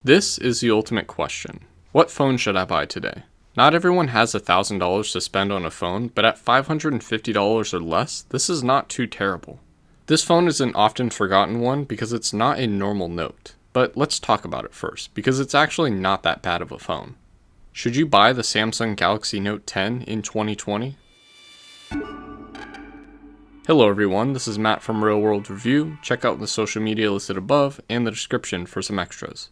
This is the ultimate question. What phone should I buy today? Not everyone has $1,000 to spend on a phone, but at $550 or less, this is not too terrible. This phone is an often forgotten one because it's not a normal Note. But let's talk about it first, because it's actually not that bad of a phone. Should you buy the Samsung Galaxy Note 10 in 2020? Hello everyone, this is Matt from Real World Review. Check out the social media listed above and the description for some extras.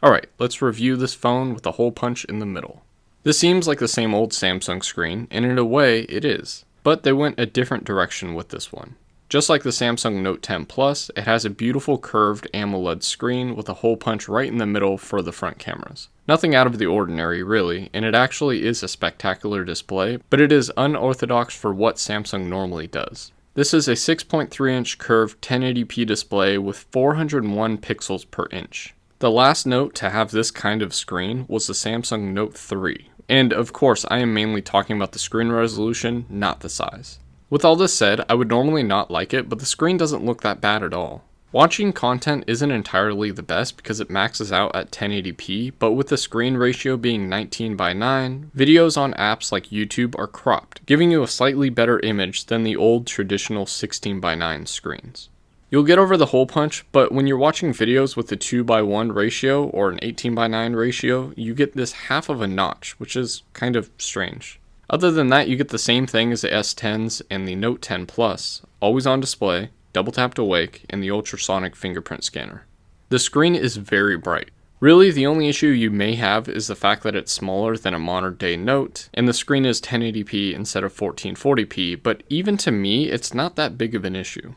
Alright, let's review this phone with a hole punch in the middle. This seems like the same old Samsung screen, and in a way, it is. But they went a different direction with this one. Just like the Samsung Note 10 Plus, it has a beautiful curved AMOLED screen with a hole punch right in the middle for the front cameras. Nothing out of the ordinary, really, and it actually is a spectacular display, but it is unorthodox for what Samsung normally does. This is a 6.3-inch curved 1080p display with 401 pixels per inch. The last Note to have this kind of screen was the Samsung Note 3. And of course, I am mainly talking about the screen resolution, not the size. With all this said, I would normally not like it, but the screen doesn't look that bad at all. Watching content isn't entirely the best because it maxes out at 1080p, but with the screen ratio being 19:9, videos on apps like YouTube are cropped, giving you a slightly better image than the old traditional 16:9 screens. You'll get over the hole punch, but when you're watching videos with a 2:1 ratio or an 18:9 ratio, you get this half of a notch, which is kind of strange. Other than that, you get the same thing as the S10s and the Note 10 Plus, always on display, double tap to wake, and the ultrasonic fingerprint scanner. The screen is very bright. Really, the only issue you may have is the fact that it's smaller than a modern day Note, and the screen is 1080p instead of 1440p, but even to me, it's not that big of an issue.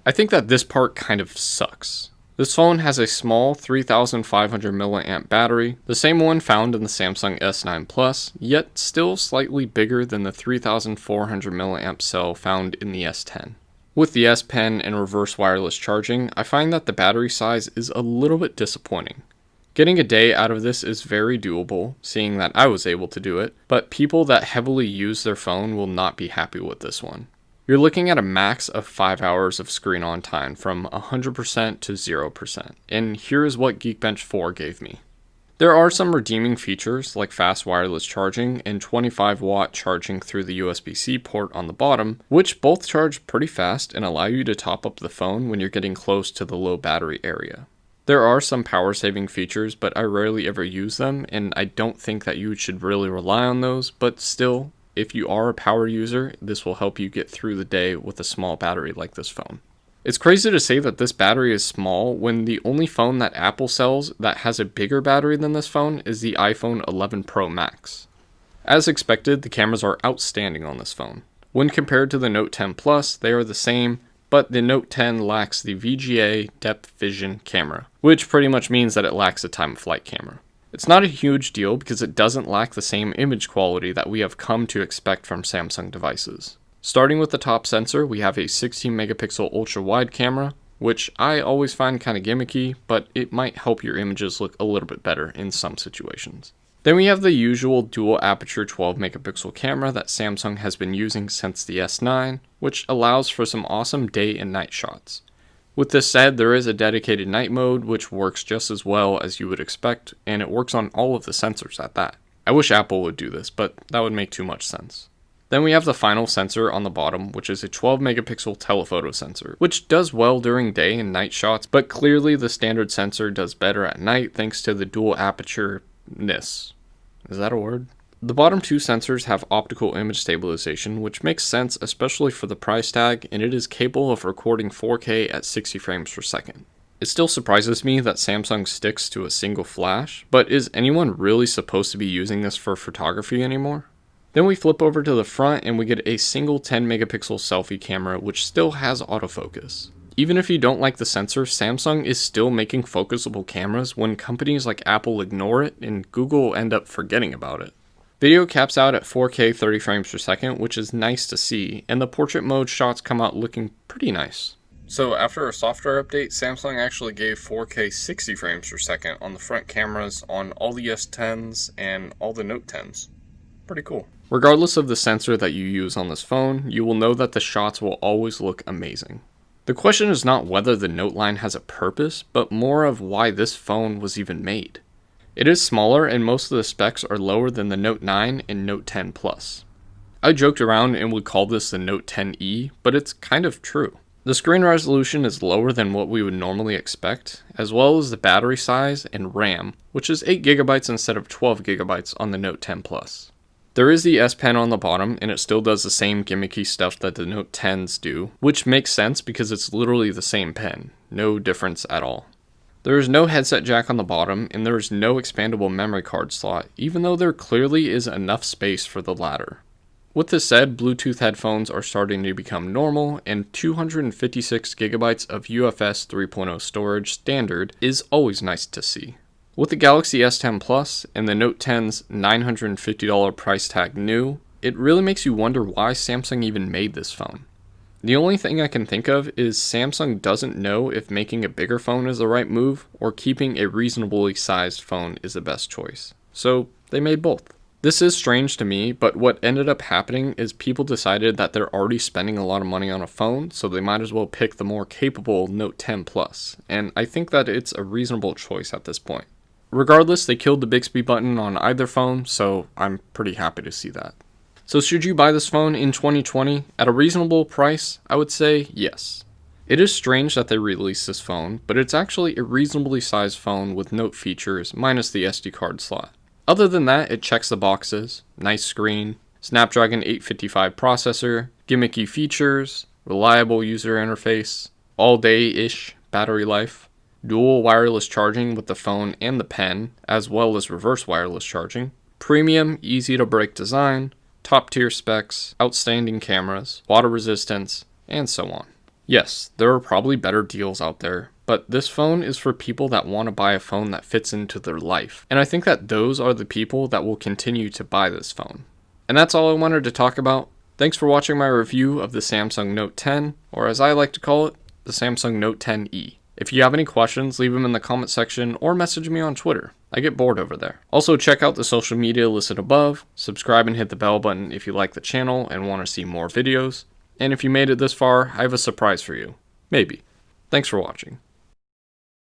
I think that this part kind of sucks. This phone has a small 3500 mAh battery, the same one found in the Samsung S9 Plus, yet still slightly bigger than the 3400 mAh cell found in the S10. With the S Pen and reverse wireless charging, I find that the battery size is a little bit disappointing. Getting a day out of this is very doable, seeing that I was able to do it, but people that heavily use their phone will not be happy with this one. You're looking at a max of 5 hours of screen on time from 100% to 0%, and here is what Geekbench 4 gave me. There are some redeeming features like fast wireless charging and 25-watt charging through the USB-C port on the bottom, which both charge pretty fast and allow you to top up the phone when you're getting close to the low battery area. There are some power-saving features, but I rarely ever use them, and I don't think that you should really rely on those, but still, if you are a power user, this will help you get through the day with a small battery like this phone. It's crazy to say that this battery is small when the only phone that Apple sells that has a bigger battery than this phone is the iPhone 11 Pro Max. As expected, the cameras are outstanding on this phone. When compared to the Note 10 Plus, they are the same, but the Note 10 lacks the VGA depth vision camera, which pretty much means that it lacks a time of flight camera. It's not a huge deal because it doesn't lack the same image quality that we have come to expect from Samsung devices. Starting with the top sensor, we have a 16 megapixel ultra-wide camera, which I always find kind of gimmicky, but it might help your images look a little bit better in some situations. Then we have the usual dual aperture 12 megapixel camera that Samsung has been using since the S9, which allows for some awesome day and night shots. With this said, there is a dedicated night mode, which works just as well as you would expect, and it works on all of the sensors at that. I wish Apple would do this, but that would make too much sense. Then we have the final sensor on the bottom, which is a 12 megapixel telephoto sensor, which does well during day and night shots, but clearly the standard sensor does better at night thanks to the dual aperture-ness. Is that a word? The bottom two sensors have optical image stabilization, which makes sense especially for the price tag, and it is capable of recording 4K at 60 frames per second. It still surprises me that Samsung sticks to a single flash, but is anyone really supposed to be using this for photography anymore? Then we flip over to the front and we get a single 10 megapixel selfie camera which still has autofocus. Even if you don't like the sensor, Samsung is still making focusable cameras when companies like Apple ignore it and Google end up forgetting about it. Video caps out at 4K 30 frames per second, which is nice to see, and the portrait mode shots come out looking pretty nice. So after a software update, Samsung actually gave 4K 60 frames per second on the front cameras on all the S10s and all the Note 10s. Pretty cool. Regardless of the sensor that you use on this phone, you will know that the shots will always look amazing. The question is not whether the Note line has a purpose, but more of why this phone was even made. It is smaller and most of the specs are lower than the Note 9 and Note 10 Plus. I joked around and would call this the Note 10e, but it's kind of true. The screen resolution is lower than what we would normally expect, as well as the battery size and RAM, which is 8GB instead of 12GB on the Note 10 Plus. There is the S Pen on the bottom, and it still does the same gimmicky stuff that the Note 10s do, which makes sense because it's literally the same pen. No difference at all. There is no headset jack on the bottom, and there is no expandable memory card slot, even though there clearly is enough space for the latter. With this said, Bluetooth headphones are starting to become normal, and 256GB of UFS 3.0 storage standard is always nice to see. With the Galaxy S10 Plus and the Note 10's $950 price tag new, it really makes you wonder why Samsung even made this phone. The only thing I can think of is Samsung doesn't know if making a bigger phone is the right move, or keeping a reasonably sized phone is the best choice. So they made both. This is strange to me, but what ended up happening is people decided that they're already spending a lot of money on a phone, so they might as well pick the more capable Note 10 Plus, and I think that it's a reasonable choice at this point. Regardless, they killed the Bixby button on either phone, so I'm pretty happy to see that. So should you buy this phone in 2020 at a reasonable price? I would say yes. It is strange that they released this phone, but it's actually a reasonably sized phone with Note features minus the SD card slot. Other than that, it checks the boxes: nice screen, Snapdragon 855 processor, gimmicky features, reliable user interface, all-day-ish battery life, dual wireless charging with the phone and the pen, as well as reverse wireless charging, premium, easy-to-break design, top-tier specs, outstanding cameras, water resistance, and so on. Yes, there are probably better deals out there, but this phone is for people that want to buy a phone that fits into their life, and I think that those are the people that will continue to buy this phone. And that's all I wanted to talk about. Thanks for watching my review of the Samsung Note 10, or as I like to call it, the Samsung Note 10e. If you have any questions, leave them in the comment section or message me on Twitter. I get bored over there. Also, check out the social media listed above, subscribe and hit the bell button if you like the channel and want to see more videos, and if you made it this far, I have a surprise for you. Maybe. Thanks for watching.